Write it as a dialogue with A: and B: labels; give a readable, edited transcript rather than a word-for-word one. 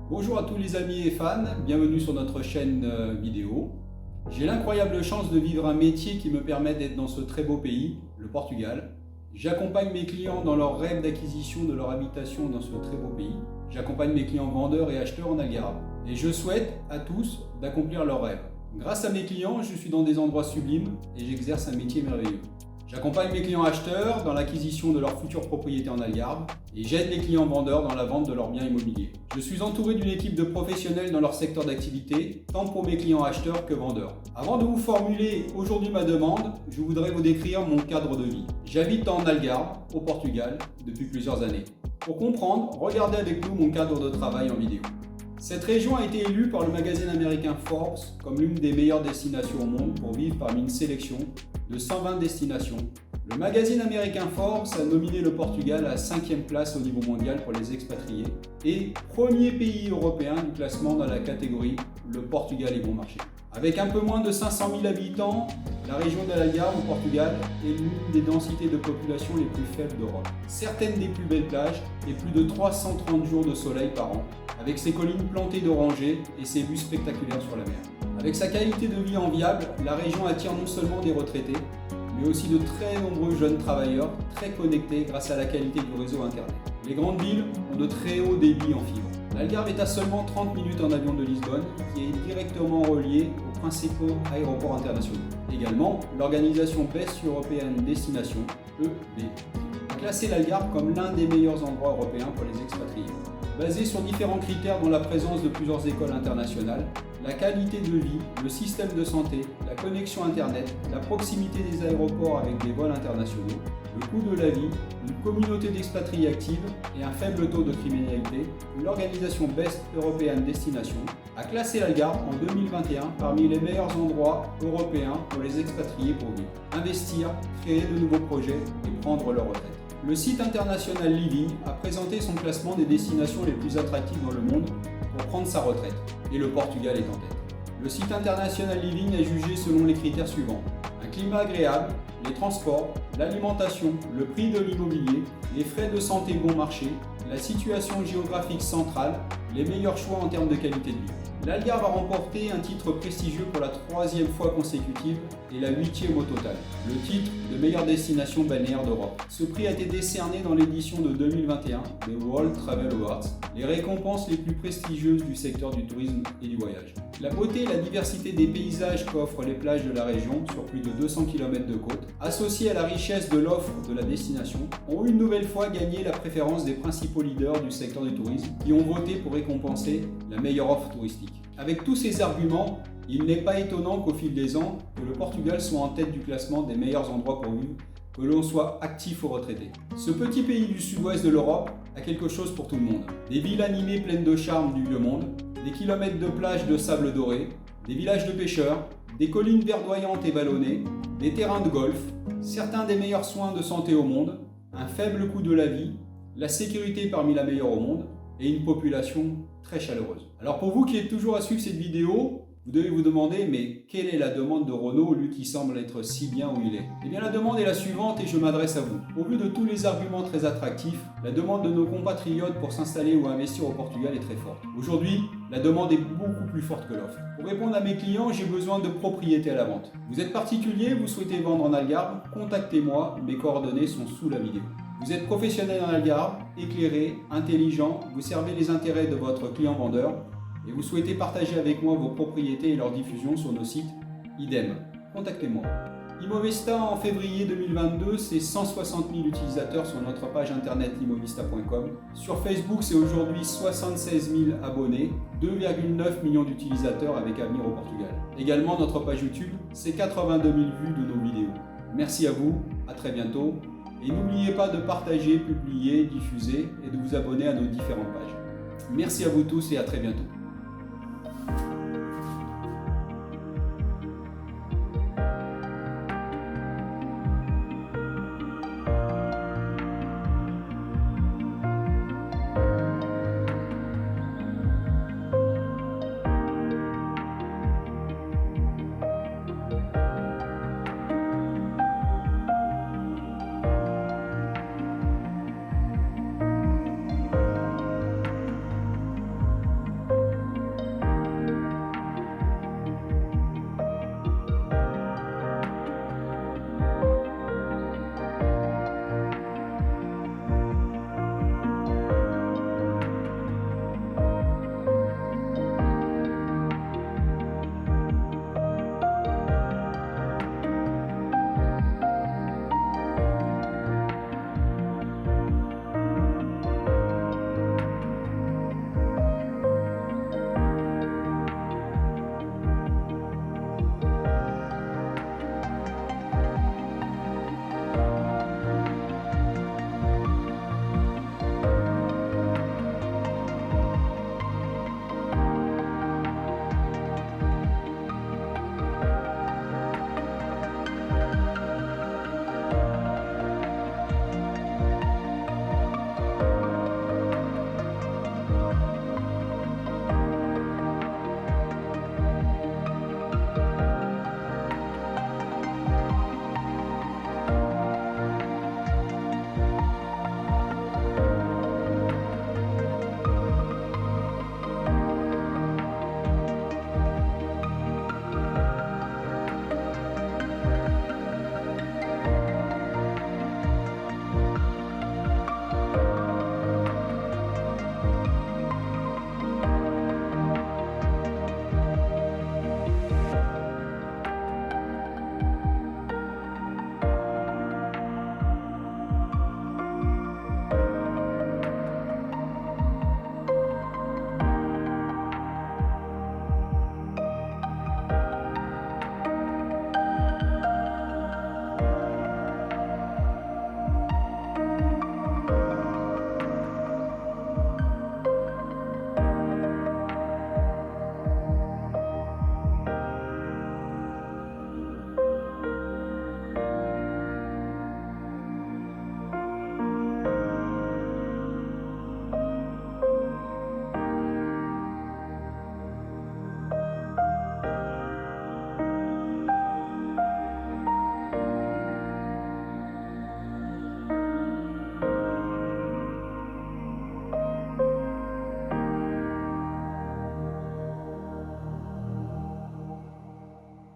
A: Bonjour à tous les amis et fans, bienvenue sur notre chaîne vidéo. J'ai l'incroyable chance de vivre un métier qui me permet d'être dans ce très beau pays, le Portugal. J'accompagne mes clients dans leur rêve d'acquisition de leur habitation dans ce très beau pays. J'accompagne mes clients vendeurs et acheteurs en Algarve. Et je souhaite à tous d'accomplir leurs rêves. Grâce à mes clients, je suis dans des endroits sublimes et j'exerce un métier merveilleux. J'accompagne mes clients acheteurs dans l'acquisition de leur future propriété en Algarve et j'aide les clients vendeurs dans la vente de leurs biens immobiliers. Je suis entouré d'une équipe de professionnels dans leur secteur d'activité, tant pour mes clients acheteurs que vendeurs. Avant de vous formuler aujourd'hui ma demande, je voudrais vous décrire mon cadre de vie. J'habite en Algarve, au Portugal, depuis plusieurs années. Pour comprendre, regardez avec nous mon cadre de travail en vidéo. Cette région a été élue par le magazine américain Forbes comme l'une des meilleures destinations au monde pour vivre parmi une sélection de 120 destinations. Le magazine américain Forbes a nominé le Portugal à 5e place au niveau mondial pour les expatriés et premier pays européen du classement dans la catégorie Le Portugal est bon marché. Avec un peu moins de 500 000 habitants, la région de l'Algarve au Portugal est l'une des densités de population les plus faibles d'Europe. Certaines des plus belles plages et plus de 330 jours de soleil par an, avec ses collines plantées d'orangers et ses vues spectaculaires sur la mer. Avec sa qualité de vie enviable, la région attire non seulement des retraités, mais aussi de très nombreux jeunes travailleurs très connectés grâce à la qualité du réseau Internet. Les grandes villes ont de très hauts débits en fibre. L'Algarve est à seulement 30 minutes en avion de Lisbonne, qui est directement relié aux principaux aéroports internationaux. Également, l'organisation Best European Destination, EB, a classé l'Algarve comme l'un des meilleurs endroits européens pour les expatriés. Basé sur différents critères dont la présence de plusieurs écoles internationales, la qualité de vie, le système de santé, la connexion Internet, la proximité des aéroports avec des vols internationaux, le coût de la vie, une communauté d'expatriés active et un faible taux de criminalité, l'organisation Best European Destination a classé l'Algarve en 2021 parmi les meilleurs endroits européens pour les expatriés pour vivre, investir, créer de nouveaux projets et prendre leur retraite. Le site international Living a présenté son classement des destinations les plus attractives dans le monde pour prendre sa retraite, et le Portugal est en tête. Le site international Living a jugé selon les critères suivants: un climat agréable, les transports, l'alimentation, le prix de l'immobilier, les frais de santé bon marché, la situation géographique centrale, les meilleurs choix en termes de qualité de vie. L'Algarve a remporté un titre prestigieux pour la 3e fois consécutive et la 8e au total, le titre de meilleure destination balnéaire d'Europe. Ce prix a été décerné dans l'édition de 2021 des World Travel Awards, les récompenses les plus prestigieuses du secteur du tourisme et du voyage. La beauté et la diversité des paysages qu'offrent les plages de la région sur plus de 200 km de côte, associées à la richesse de l'offre de la destination, ont une nouvelle fois gagné la préférence des principaux leaders du secteur du tourisme qui ont voté pour récompenser la meilleure offre touristique. Avec tous ces arguments, il n'est pas étonnant qu'au fil des ans, que le Portugal soit en tête du classement des meilleurs endroits pour vivre, que l'on soit actif ou retraité. Ce petit pays du sud-ouest de l'Europe a quelque chose pour tout le monde. Des villes animées pleines de charme du vieux monde, des kilomètres de plages de sable doré, des villages de pêcheurs, des collines verdoyantes et vallonnées, des terrains de golf, certains des meilleurs soins de santé au monde, un faible coût de la vie, la sécurité parmi la meilleure au monde et une population très chaleureuse. Alors pour vous qui êtes toujours à suivre cette vidéo, vous devez vous demander, mais quelle est la demande de Renaud, lui qui semble être si bien où il est? Eh bien la demande est la suivante et je m'adresse à vous. Au vu de tous les arguments très attractifs, la demande de nos compatriotes pour s'installer ou investir au Portugal est très forte. Aujourd'hui, la demande est beaucoup plus forte que l'offre. Pour répondre à mes clients, j'ai besoin de propriétés à la vente. Vous êtes particulier, vous souhaitez vendre en Algarve, contactez-moi, mes coordonnées sont sous la vidéo. Vous êtes professionnel en Algarve, éclairé, intelligent, vous servez les intérêts de votre client vendeur et vous souhaitez partager avec moi vos propriétés et leur diffusion sur nos sites, idem, contactez-moi. Imovista en février 2022, c'est 160 000 utilisateurs sur notre page internet imovista.com. Sur Facebook, c'est aujourd'hui 76 000 abonnés, 2,9 millions d'utilisateurs avec avenir au Portugal. Également, notre page YouTube, c'est 82 000 vues de nos vidéos. Merci à vous, à très bientôt. Et n'oubliez pas de partager, publier, diffuser et de vous abonner à nos différentes pages. Merci à vous tous et à très bientôt.